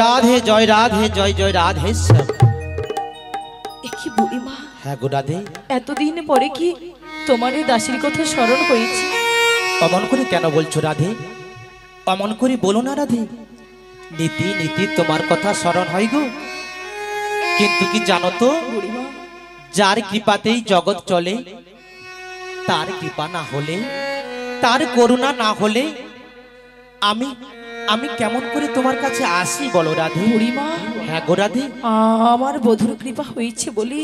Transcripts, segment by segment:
রাধে জয় রাধে জয় জয় রাধে শ্যাম। কি বুড়িমা, হ্যাঁ গো রাধে, এতদিন পরে কি তোমার এই দাসীর কথা স্মরণ হয়েছে? অমন করে কেন বলছো রাধে? অমন করে বলো না রাধে। নীতি নীতি তোমার কথা স্মরণ হয় গো, কিন্তু কি জানো তো, বুড়িমা, যার কৃপাতেই জগৎ চলে, তার কৃপা না হলে, তার করুণা না হলে আমি আমি কেমন করে তোমার কাছে আসি বলো রাধে? বুড়িমা, হ্যাঁ গো রাধে, আমার বধুর কৃপা হয়েছে বলে,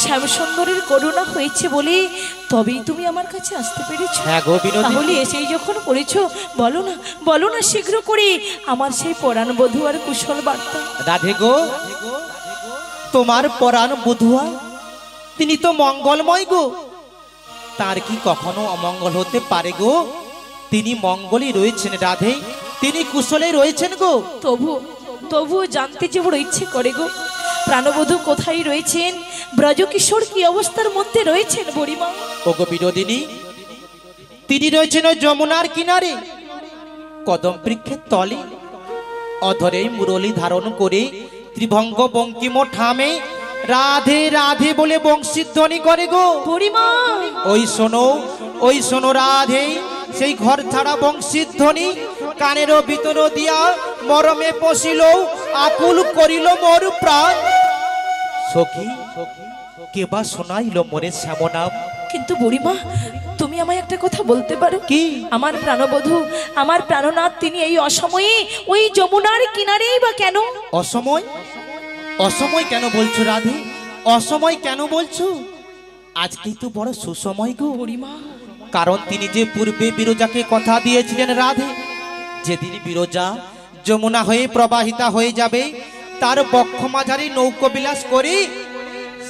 শ্যামসুন্দরের করুণা হয়েছে বলে তবেই তুমি আমার কাছে আসতে পেরেছো। হ্যাঁ গো বিনোদিনী। তাহলে এসেই যখন করেছো, বলো না বলো না শীঘ্র করে আমার সেই পরাণ বধূ আর কুশল বার্তা। রাধে গো, তোমার পরাণ বধুয়া তিনি তো মঙ্গলময় গো, তার কি কখনো অমঙ্গল হতে পারে গো? তিনি মঙ্গলই রয়েছেন রাধে, তিনি কুশলে রয়েছেন গো। তবু জানতে যে বড় ইচ্ছে করে গো, প্রাণবধূ কোথায় রয়েছেন, ব্রজকিশোর কি অবস্থার মধ্যে রয়েছেন বুড়িমা? ওগো বিনোদিনী, তিনি রয়েছেন ওই যমুনার কিনারে কদম বৃক্ষের তলে, অধরে মুরলী ধারণ করে ত্রিভঙ্গ বঙ্কিম ঠামে রাধে রাধে বলে বংশীধ্বনি করে গো বুড়িমা। ওই শোনো রাধে, সেই ঘর ছাড়া বংশীধ্বনি কানেরও ভিতর দিয়া মরমে পশিল, আকুল করিল মোর প্রাণ। সখী কেবা শোনাইল মোরে শ্যামনাম। কিন্তু বুড়িমা, তুমি আমায় একটা কথা বলতে পারো কি? আমার প্রাণবধূ, আমার প্রাণনাথ তিনি এই অসময়ে ওই যমুনার কিনারেই বা কেন? অসময়? অসময় কেন বলছো রাধে? অসময় কেন বলছো? আজকেই তো বড় সুসময় গো বুড়িমা। কারণ তিনি যে পূর্বে বিরজাকে কথা দিয়েছিলেন রাধে, যেদিন বিরজা যমুনা হয়ে প্রবাহিতা হয়ে যাবে, তার বক্ষ মাঝারি নৌকবিলাস করে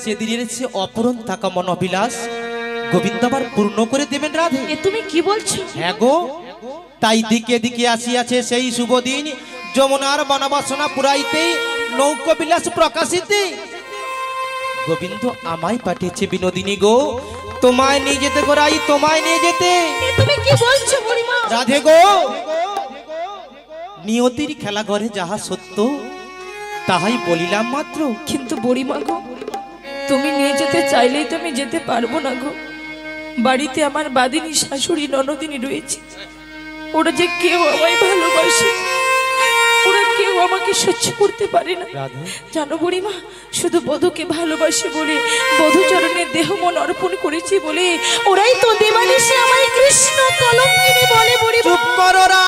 সেদিনের সে অপূরণ থাকা মনোবিলাস গোবিন্দ আবার পূর্ণ করে দেবেন রাধে। এ তুমি কি বলছো? হ্যাঁ গো, তাই দিকে দিকে আসিয়াছে সেই শুভ দিন, যমুনার বনবাসনা পুরাইতে, নৌকবিলাস প্রকাশিতে গোবিন্দ আমায় পাঠিয়েছে বিনোদিনী গো, তোমায় নিয়ে যেতে গোরাই, তোমায় নিয়ে যেতে। এ তুমি কি বলছো বুড়িমা? রাধে গো, নিয়তির খেলা ঘরে যাহা সত্য তাহাই বলিলাম মাত্র। কিন্তু বুড়িমা গো, তুমি নিয়ে যেতে চাইলেই তো আমি যেতে পারবো না গো। বাড়িতে আমার বাদিনী শাশুড়ি ননদিনী রয়েছে, ওরা যে কেউ আমায় ভালোবাসে, ওরা কেউ আমাকে সহ্য করতে পারে না জানো বুড়িমা। শুধু বধূকে ভালোবাসে বলে, বধূচরণে দেহ মন অর্পণ করেছি বলে ওরাই তো দেবানিশে আমায় কৃষ্ণ কলঙ্কিনী বলে বুড়িমা। চুপ করো।